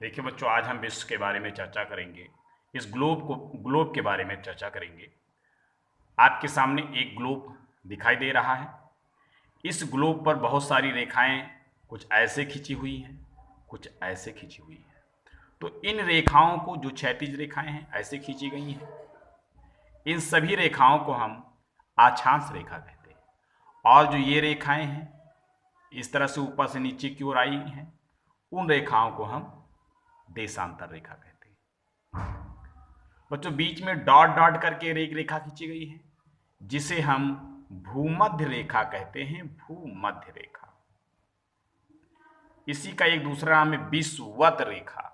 देखिए बच्चों, आज हम विश्व के बारे में चर्चा करेंगे। इस ग्लोब के बारे में चर्चा करेंगे। आपके सामने एक ग्लोब दिखाई दे रहा है। इस ग्लोब पर बहुत सारी रेखाएं कुछ ऐसे खींची हुई हैं, कुछ ऐसे खींची हुई हैं। तो इन रेखाओं को, जो क्षैतिज रेखाएं हैं, ऐसे खींची गई हैं। इन सभी रेखाओं को हम अक्षांश रेखा कहते हैं। और जो ये रेखाएं हैं, इस तरह से ऊपर से नीचे की ओर आई हैं, उन रेखाओं को हम देशांतर रेखा कहते हैं। बच्चों, बीच में डॉट डॉट करके एक रेखा खींची गई है, जिसे हम भूमध्य रेखा कहते हैं। भूमध्य रेखा। इसी का एक दूसरा नाम है विषुवत रेखा।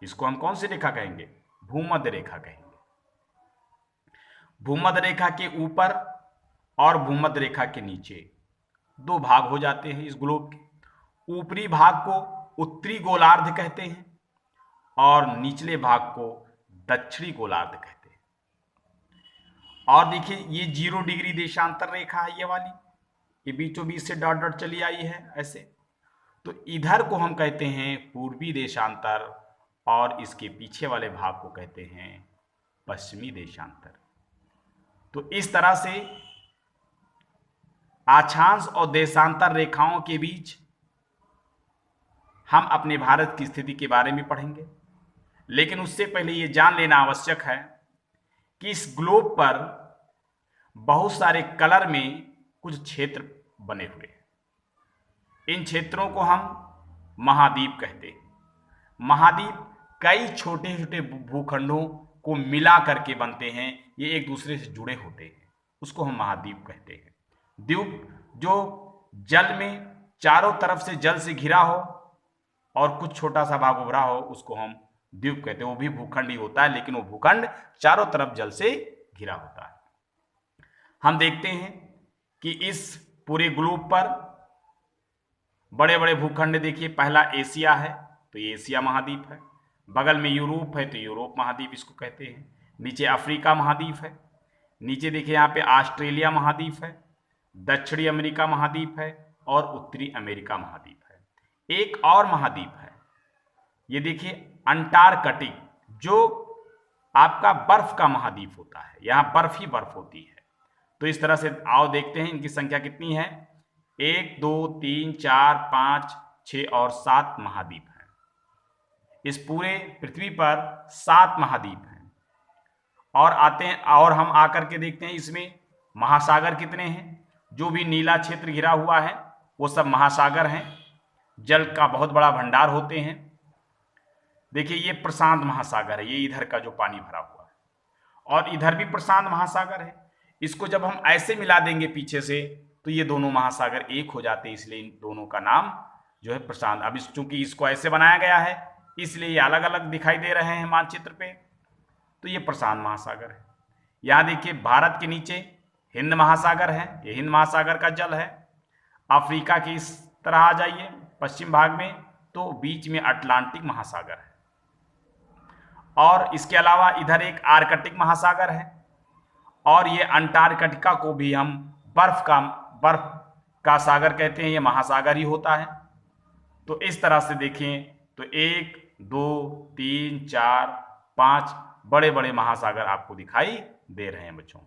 इसको हम कौन सी रेखा कहेंगे? भूमध्य रेखा कहेंगे। भूमध्य रेखा के ऊपर और भूमध्य रेखा के नीचे दो भाग हो जाते हैं इस ग्लोब के। ऊपरी भाग को उत्तरी गोलार्ध कहते हैं और निचले भाग को दक्षिणी गोलार्ध कहते हैं। और देखिए, ये 0 डिग्री देशांतर रेखा है, ये वाली, ये बीचों बीच से डॉट डॉट चली आई है ऐसे। तो इधर को हम कहते हैं पूर्वी देशांतर और इसके पीछे वाले भाग को कहते हैं पश्चिमी देशांतर। तो इस तरह से अक्षांश और देशांतर रेखाओं के बीच हम अपने भारत की स्थिति के बारे में पढ़ेंगे। लेकिन उससे पहले ये जान लेना आवश्यक है कि इस ग्लोब पर बहुत सारे कलर में कुछ क्षेत्र बने हुए हैं। इन क्षेत्रों को हम महाद्वीप कहते हैं। महाद्वीप कई छोटे छोटे भूखंडों को मिला करके बनते हैं। ये एक दूसरे से जुड़े होते हैं, उसको हम महाद्वीप कहते हैं। द्वीप जो जल में चारों तरफ से जल से घिरा हो और कुछ छोटा सा भाग उभरा हो, उसको हम द्वीप कहते हैं। वो भी भूखंड ही होता है, लेकिन वो भूखंड चारों तरफ जल से घिरा होता है। हम देखते हैं कि इस पूरे ग्लोब पर बड़े बड़े भूखंड देखिए। पहला एशिया है, तो ये एशिया महाद्वीप है। बगल में यूरोप है, तो यूरोप महाद्वीप इसको कहते हैं। नीचे अफ्रीका महाद्वीप है। नीचे देखिए यहाँ पे ऑस्ट्रेलिया महाद्वीप है, दक्षिणी अमेरिका महाद्वीप है और उत्तरी अमेरिका महाद्वीप है। एक और महाद्वीप है, ये देखिए अंटार्कटिक, जो आपका बर्फ का महाद्वीप होता है। यहाँ बर्फ ही बर्फ होती है। तो इस तरह से आओ देखते हैं इनकी संख्या कितनी है। 1 2 3 4 5 6 और 7 महाद्वीप हैं। इस पूरे पृथ्वी पर 7 महाद्वीप हैं। और आते हैं और हम आकर के देखते हैं इसमें महासागर कितने हैं। जो भी नीला क्षेत्र घिरा हुआ है वो सब महासागर हैं। जल का बहुत बड़ा भंडार होते हैं। देखिए, ये प्रशांत महासागर है, ये इधर का जो पानी भरा हुआ है, और इधर भी प्रशांत महासागर है। इसको जब हम ऐसे मिला देंगे पीछे से, तो ये दोनों महासागर एक हो जाते हैं, इसलिए इन दोनों का नाम जो है प्रशांत। अब चूंकि इसको ऐसे बनाया गया है, इसलिए ये अलग अलग दिखाई दे रहे हैं मानचित्र पे। तो ये प्रशांत महासागर है। यहाँ देखिए, भारत के नीचे हिंद महासागर है, ये हिंद महासागर का जल है। अफ्रीका की इस तरह आ जाइए पश्चिम भाग में, तो बीच में अटलांटिक महासागर है। और इसके अलावा इधर एक आर्कटिक महासागर है, और ये अंटार्कटिका को भी हम बर्फ का सागर कहते हैं। ये महासागर ही होता है। तो इस तरह से देखें तो 1 2 3 4 5 बड़े बड़े महासागर आपको दिखाई दे रहे हैं बच्चों।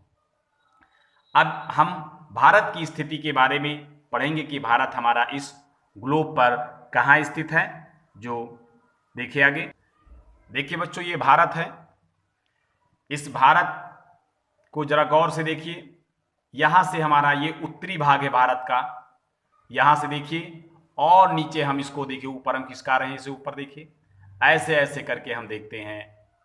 अब हम भारत की स्थिति के बारे में पढ़ेंगे कि भारत हमारा इस ग्लोब पर कहाँ स्थित है। जो देखिए आगे, देखिए बच्चों, ये भारत है। इस भारत को जरा गौर से देखिए। यहाँ से हमारा ये उत्तरी भाग है भारत का। यहाँ से देखिए, और नीचे हम इसको देखिए, ऊपर हम खिसका रहे हैं इसे ऊपर देखिए। ऐसे ऐसे करके हम देखते हैं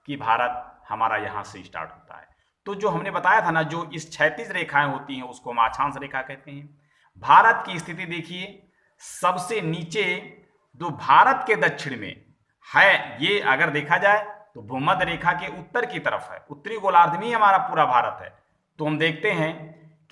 कि भारत हमारा यहाँ से स्टार्ट होता है। तो जो हमने बताया था ना, जो इस क्षैतिज रेखाएं होती हैं उसको हम अक्षांश रेखा कहते हैं। भारत की स्थिति देखिए, सबसे नीचे जो भारत के दक्षिण में है, ये अगर देखा जाए तो भूमध्य रेखा के उत्तर की तरफ है। उत्तरी गोलार्ध में ही हमारा पूरा भारत है। तो हम देखते हैं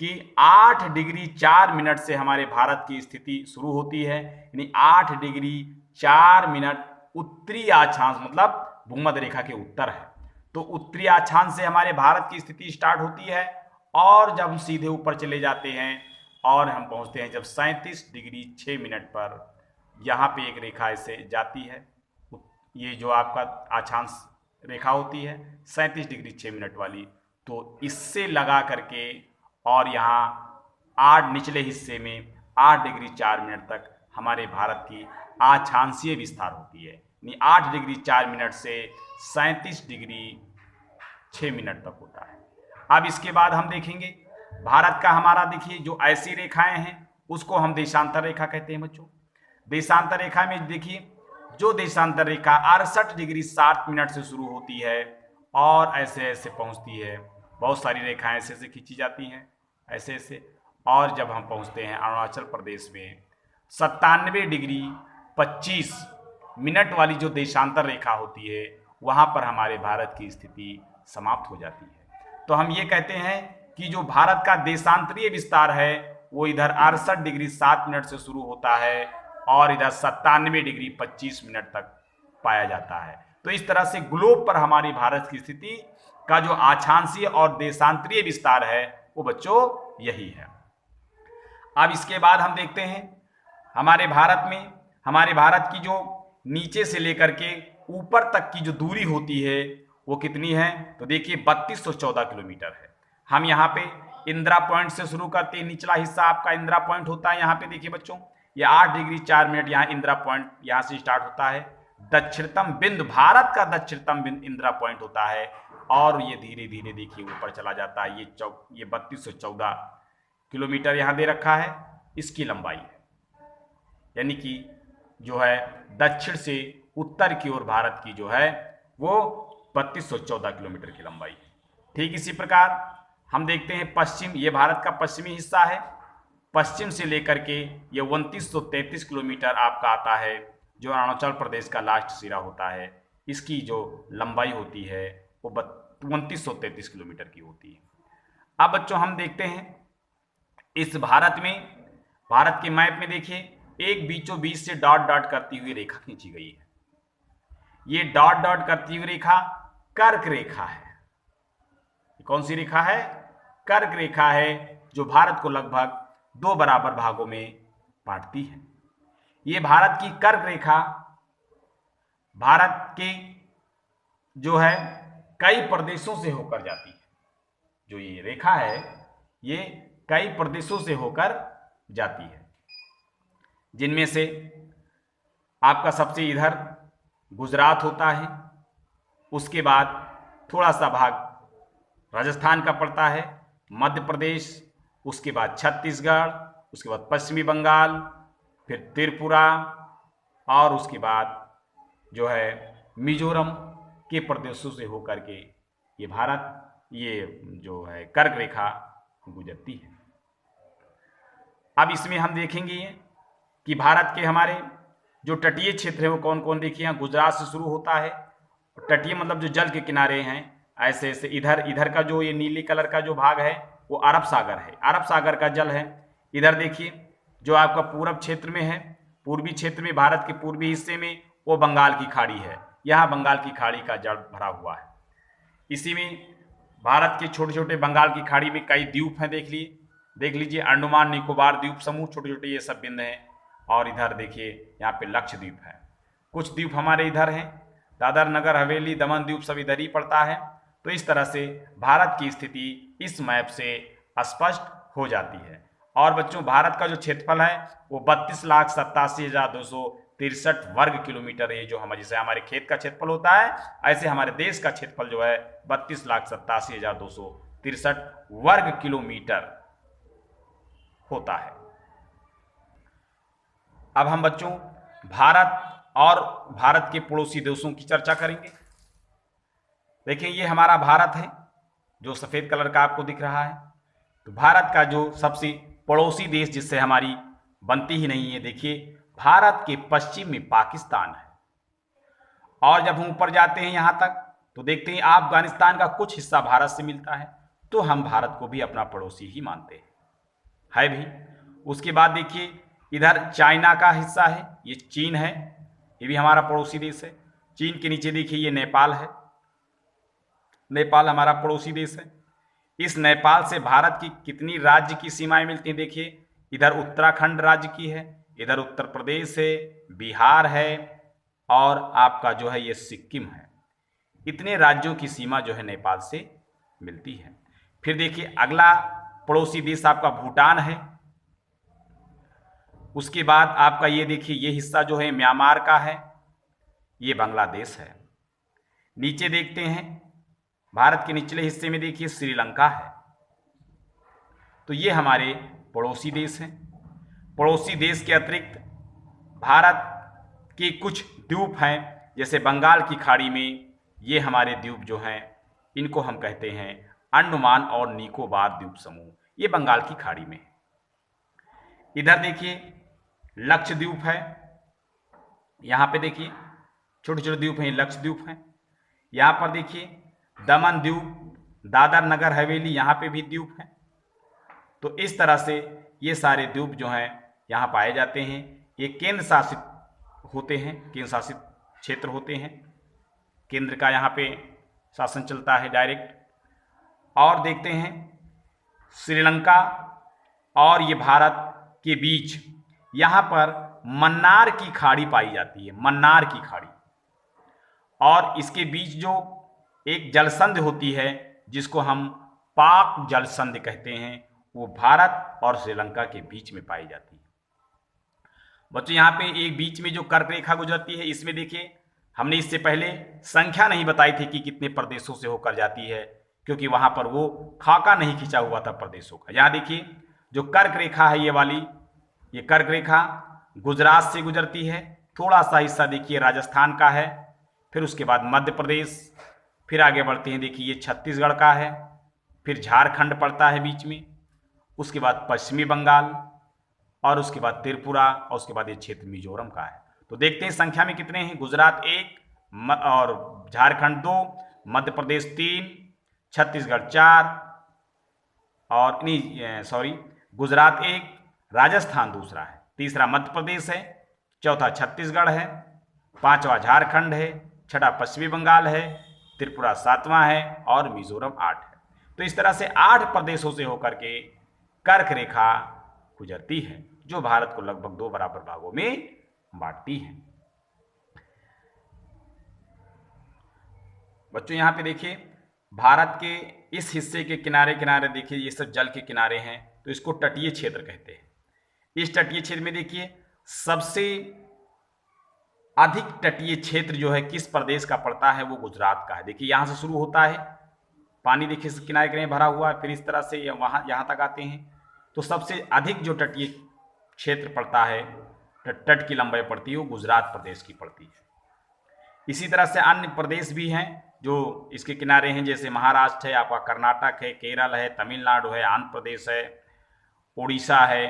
कि 8 डिग्री 4 मिनट से हमारे भारत की स्थिति शुरू होती है, यानी 8 डिग्री 4 मिनट उत्तरी अक्षांश, मतलब भूमध्य रेखा के उत्तर है। तो उत्तरी अक्षांश से हमारे भारत की स्थिति स्टार्ट होती है, और जब हम सीधे ऊपर चले जाते हैं और हम पहुंचते हैं जब 37 डिग्री 6 मिनट पर, यहाँ पे एक रेखा ऐसे जाती है ये जो आपका अक्षांश रेखा होती है 37 डिग्री 6 मिनट वाली, तो इससे लगा करके और यहाँ 8 निचले हिस्से में 8 डिग्री 4 मिनट तक हमारे भारत की अक्षांशीय विस्तार होती है, यानी 8 डिग्री 4 मिनट से 37 डिग्री 6 मिनट तक होता है। अब इसके बाद हम देखेंगे भारत का हमारा, देखिए जो ऐसी रेखाएं हैं उसको हम देशांतर रेखा कहते हैं बच्चों। देशांतर रेखा में देखिए जो देशांतर रेखा 68 डिग्री 60 मिनट से शुरू होती है और ऐसे ऐसे पहुंचती है, बहुत सारी रेखाएं ऐसे ऐसे खींची जाती हैं ऐसे ऐसे, और जब हम पहुंचते हैं अरुणाचल प्रदेश में 97 डिग्री 25 मिनट वाली जो देशांतर रेखा होती है, वहां पर हमारे भारत की स्थिति समाप्त हो जाती है। तो हम ये कहते हैं कि जो भारत का देशांतरीय विस्तार है वो इधर 68 डिग्री 7 मिनट से शुरू होता है और इधर 97 डिग्री 25 मिनट तक पाया जाता है। तो इस तरह से ग्लोब पर हमारी भारत की स्थिति का जो अक्षांशीय और देशांतरीय विस्तार है वो बच्चों यही है। अब इसके बाद हम देखते हैं हमारे भारत की जो नीचे से लेकर के ऊपर तक की जो दूरी होती है वो कितनी है, तो देखिए 3214 किलोमीटर है। हम यहाँ पे इंदिरा पॉइंट से शुरू करते हैं, निचला हिस्सा आपका इंदिरा पॉइंट होता है। यहाँ पे देखिए बच्चों ये 8 डिग्री 4 मिनट यहाँ इंदिरा पॉइंट यहाँ से स्टार्ट होता है। दक्षिणतम बिंदु, भारत का दक्षिणतम बिंदु इंदिरा पॉइंट होता है और ये धीरे धीरे देखिए ऊपर चला जाता है। ये 3214 किलोमीटर यहाँ दे रखा है, इसकी लंबाई है, यानी कि जो है दक्षिण से उत्तर की ओर भारत की जो है वो 3214 किलोमीटर की लंबाई है। ठीक इसी प्रकार हम देखते हैं पश्चिम, ये भारत का पश्चिमी हिस्सा है, पश्चिम से लेकर के ये 2933 किलोमीटर आपका आता है, जो अरुणाचल प्रदेश का लास्ट सिरा होता है। इसकी जो लंबाई होती है वो 2933 किलोमीटर की होती है। अब बच्चों हम देखते हैं इस भारत के मैप में देखिए एक बीचों बीच से डॉट डॉट करती हुई रेखा खींची गई है। ये डॉट डॉट करती हुई रेखा कर्क रेखा है। कौन सी रेखा है? कर्क रेखा है, जो भारत को लगभग 2 बराबर भागों में बांटती है। ये भारत की कर्क रेखा भारत के जो है कई प्रदेशों से होकर जाती है। जो ये रेखा है ये कई प्रदेशों से होकर जाती है, जिनमें से आपका सबसे इधर गुजरात होता है, उसके बाद थोड़ा सा भाग राजस्थान का पड़ता है, मध्य प्रदेश, उसके बाद छत्तीसगढ़, उसके बाद पश्चिमी बंगाल, फिर त्रिपुरा और उसके बाद जो है मिजोरम के प्रदेशों से होकर के ये भारत, ये जो है कर्क रेखा गुजरती है। अब इसमें हम देखेंगे कि भारत के हमारे जो तटीय क्षेत्र है वो कौन कौन, देखिए यहाँ गुजरात से शुरू होता है। तटीय मतलब जो जल के किनारे हैं, ऐसे ऐसे इधर का जो ये नीले कलर का जो भाग है वो अरब सागर है, अरब सागर का जल है। इधर देखिए जो आपका पूर्व क्षेत्र में है, पूर्वी क्षेत्र में, भारत के पूर्वी हिस्से में वो बंगाल की खाड़ी है, यहाँ बंगाल की खाड़ी का जल भरा हुआ है। इसी में भारत के छोटे छोटे बंगाल की खाड़ी में कई द्वीप हैं, देख लीजिए अंडमान निकोबार द्वीप समूह, छोटे छोटे ये सब बिंद हैं। और इधर देखिए यहाँ पे लक्षद्वीप है, कुछ द्वीप हमारे इधर हैं, दादर नगर हवेली दमन द्वीप सब इधर ही पड़ता है। तो इस तरह से भारत की स्थिति इस मैप से स्पष्ट हो जाती है। और बच्चों भारत का जो क्षेत्रफल है वो 32,87,263 वर्ग किलोमीटर है। जो जैसे हमारे खेत का क्षेत्रफल होता है, ऐसे हमारे देश का क्षेत्रफल जो है 32,87,263 वर्ग किलोमीटर होता है। अब हम बच्चों भारत और भारत के पड़ोसी देशों की चर्चा करेंगे। देखिए ये हमारा भारत है जो सफेद कलर का आपको दिख रहा है। तो भारत का जो सबसे पड़ोसी देश जिससे हमारी बनती ही नहीं है, देखिए भारत के पश्चिम में पाकिस्तान है। और जब हम ऊपर जाते हैं यहाँ तक तो देखते हैं अफगानिस्तान का कुछ हिस्सा भारत से मिलता है, तो हम भारत को भी अपना पड़ोसी ही मानते है भी। उसके बाद देखिए इधर चाइना का हिस्सा है, ये चीन है, ये भी हमारा पड़ोसी देश है। चीन के नीचे देखिए ये नेपाल है, नेपाल हमारा पड़ोसी देश है। इस नेपाल से भारत की कितनी राज्य की सीमाएं मिलती हैं, देखिए इधर उत्तराखंड राज्य की है, इधर उत्तर प्रदेश है, बिहार है, और आपका जो है ये सिक्किम है। इतने राज्यों की सीमा जो है नेपाल से मिलती है। फिर देखिए अगला पड़ोसी देश आपका भूटान है। उसके बाद आपका ये देखिए ये हिस्सा जो है म्यांमार का है, ये बांग्लादेश है। नीचे देखते हैं भारत के निचले हिस्से में देखिए श्रीलंका है। तो ये हमारे पड़ोसी देश हैं। पड़ोसी देश के अतिरिक्त भारत के कुछ द्वीप हैं, जैसे बंगाल की खाड़ी में ये हमारे द्वीप जो हैं इनको हम कहते हैं अंडमान और निकोबार द्वीप समूह, ये बंगाल की खाड़ी में है। इधर देखिए लक्षद्वीप है, यहाँ पे देखिए छोटे छोटे द्वीप हैं, लक्षद्वीप हैं। यहाँ पर देखिए दमन द्वीप, दादर नगर हवेली, यहाँ पे भी द्वीप हैं। तो इस तरह से ये सारे द्वीप जो हैं यहाँ पाए जाते हैं। ये केंद्र शासित होते हैं, केंद्र शासित क्षेत्र होते हैं। केंद्र का यहाँ पे शासन चलता है डायरेक्ट। और देखते हैं श्रीलंका और ये भारत के बीच यहाँ पर मन्नार की खाड़ी पाई जाती है, मन्नार की खाड़ी। और इसके बीच जो एक जलसंधि होती है जिसको हम पाक जलसंधि कहते हैं, वो भारत और श्रीलंका के बीच में पाई जाती है। बच्चों यहाँ पे एक बीच में जो कर्क रेखा गुजरती है, इसमें देखिए हमने इससे पहले संख्या नहीं बताई थी कि कितने प्रदेशों से होकर जाती है, क्योंकि वहां पर वो खाका नहीं खींचा हुआ था प्रदेशों का। यहाँ देखिए जो कर्क रेखा है ये वाली, ये कर्क रेखा गुजरात से गुजरती है। थोड़ा सा हिस्सा देखिए राजस्थान का है, फिर उसके बाद मध्य प्रदेश, फिर आगे बढ़ते हैं देखिए ये छत्तीसगढ़ का है, फिर झारखंड पड़ता है बीच में, उसके बाद पश्चिमी बंगाल, और उसके बाद त्रिपुरा, और उसके बाद ये क्षेत्र मिजोरम का है। तो देखते हैं संख्या में कितने हैं। गुजरात 1 और झारखंड 2, मध्य प्रदेश 3, छत्तीसगढ़ 4, और गुजरात 1, राजस्थान दूसरा है, तीसरा मध्य प्रदेश है, चौथा छत्तीसगढ़ है, पांचवा झारखंड है, छठा पश्चिमी बंगाल है, त्रिपुरा 7वां है और मिजोरम 8 है। तो इस तरह से 8 प्रदेशों से होकर के कर्क रेखा गुजरती है, जो भारत को लगभग 2 बराबर भागों में बांटती है। बच्चों यहाँ पे देखिए भारत के इस हिस्से के किनारे किनारे देखिए ये सब जल के किनारे हैं, तो इसको तटीय क्षेत्र कहते हैं। इस तटीय क्षेत्र में देखिए सबसे अधिक तटीय क्षेत्र जो है किस प्रदेश का पड़ता है, वो गुजरात का है। देखिए यहाँ से शुरू होता है, पानी देखिए किनारे किनारे भरा हुआ है, फिर इस तरह से यहाँ तक आते हैं। तो सबसे अधिक जो तटीय क्षेत्र पड़ता है, तट की लंबाई पड़ती है, वो गुजरात प्रदेश की पड़ती है। इसी तरह से अन्य प्रदेश भी हैं जो इसके किनारे हैं, जैसे महाराष्ट्र है, आपका कर्नाटक है, केरल है, तमिलनाडु है, आंध्र प्रदेश है, उड़ीसा है,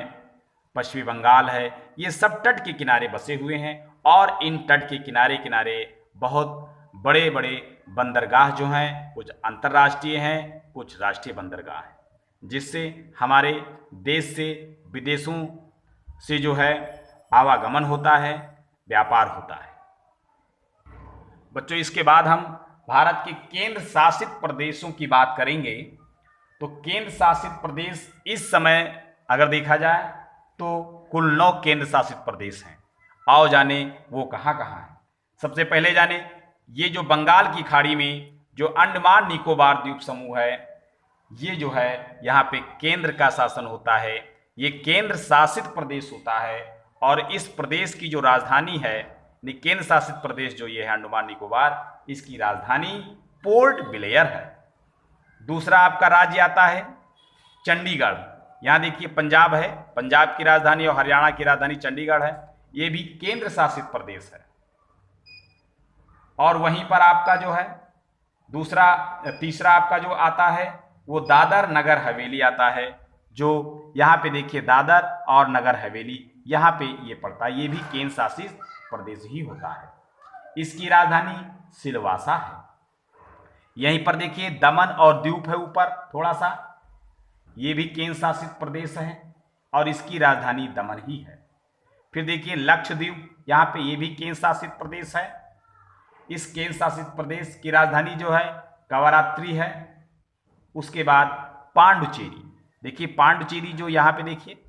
पश्चिमी बंगाल है। ये सब तट के किनारे बसे हुए हैं, और इन तट के किनारे किनारे बहुत बड़े बड़े बंदरगाह जो हैं, कुछ अंतर्राष्ट्रीय हैं, कुछ राष्ट्रीय बंदरगाह हैं, जिससे हमारे देश से विदेशों से जो है आवागमन होता है, व्यापार होता है। बच्चों इसके बाद हम भारत के केंद्र शासित प्रदेशों की बात करेंगे। तो केंद्र शासित प्रदेश इस समय अगर देखा जाए तो कुल 9 केंद्र शासित प्रदेश हैं। आओ जाने वो कहाँ कहाँ हैं। सबसे पहले जाने ये जो बंगाल की खाड़ी में जो अंडमान निकोबार द्वीप समूह है, ये जो है यहाँ पे केंद्र का शासन होता है, ये केंद्र शासित प्रदेश होता है। और इस प्रदेश की जो राजधानी है, केंद्र शासित प्रदेश जो ये है अंडमान निकोबार, इसकी राजधानी पोर्ट ब्लेयर है। दूसरा आपका राज्य आता है चंडीगढ़। यहाँ देखिए पंजाब है, पंजाब की राजधानी और हरियाणा की राजधानी चंडीगढ़ है, ये भी केंद्र शासित प्रदेश है। और वहीं पर आपका जो है तीसरा आपका जो आता है वो दादर नगर हवेली आता है, जो यहाँ पे देखिए दादर और नगर हवेली यहाँ पे ये पड़ता है, ये भी केंद्र शासित प्रदेश ही होता है। इसकी राजधानी सिलवासा है। यहीं पर देखिए दमन और दीव है ऊपर थोड़ा सा, ये भी केंद्र शासित प्रदेश है और इसकी राजधानी दमन ही है। फिर देखिए लक्षद्वीप, यहाँ पे ये भी केंद्र शासित प्रदेश है। इस केंद्र शासित प्रदेश की राजधानी जो है कवरात्रि है। उसके बाद पांडुचेरी, देखिए पांडुचेरी जो यहाँ पे देखिए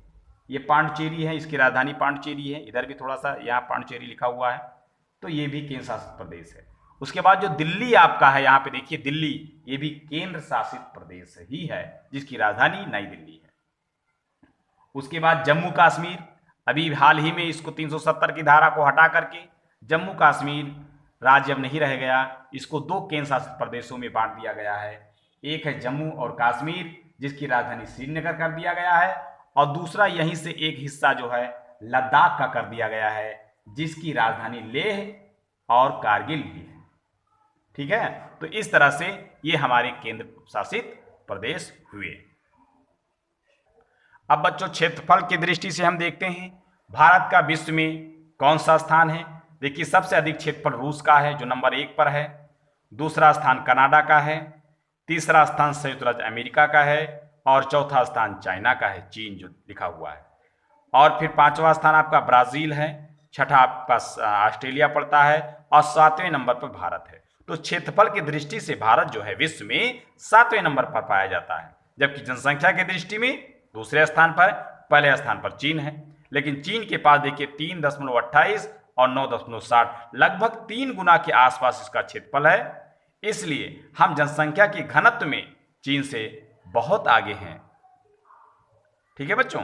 ये पांडुचेरी है, इसकी राजधानी पांडुचेरी है। इधर भी थोड़ा सा यहाँ पांडुचेरी लिखा हुआ है। तो ये भी केंद्र शासित प्रदेश है। उसके बाद जो दिल्ली आपका है, यहाँ पे देखिए दिल्ली, ये भी केंद्र शासित प्रदेश ही है, जिसकी राजधानी नई दिल्ली है। उसके बाद जम्मू कश्मीर, अभी हाल ही में इसको 370 की धारा को हटा करके जम्मू कश्मीर राज्य अब नहीं रह गया, इसको दो केंद्र शासित प्रदेशों में बांट दिया गया है। एक है जम्मू और कश्मीर, जिसकी राजधानी श्रीनगर कर दिया गया है, और दूसरा यहीं से एक हिस्सा जो है लद्दाख का कर दिया गया है, जिसकी राजधानी लेह और कारगिल भी है। ठीक है, तो इस तरह से ये हमारे केंद्र शासित प्रदेश हुए। अब बच्चों क्षेत्रफल की दृष्टि से हम देखते हैं भारत का विश्व में कौन सा स्थान है। देखिए सबसे अधिक क्षेत्रफल रूस का है जो नंबर 1 पर है, दूसरा स्थान कनाडा का है, तीसरा स्थान संयुक्त राज्य अमेरिका का है, और चौथा स्थान चाइना का है, चीन जो लिखा हुआ है, और फिर 5वां स्थान आपका ब्राजील है, छठा आपका ऑस्ट्रेलिया पड़ता है, और 7वें नंबर पर भारत है। तो क्षेत्रफल की दृष्टि से भारत जो है विश्व में 7वें नंबर पर पाया जाता है, जबकि जनसंख्या की दृष्टि में दूसरे स्थान पर, पहले स्थान पर चीन है। लेकिन चीन के पास देखिए 3.28 और 9.60, लगभग 3 गुना के आसपास इसका क्षेत्रफल है। इसलिए हम जनसंख्या की घनत्व में चीन से बहुत आगे हैं। ठीक है बच्चों।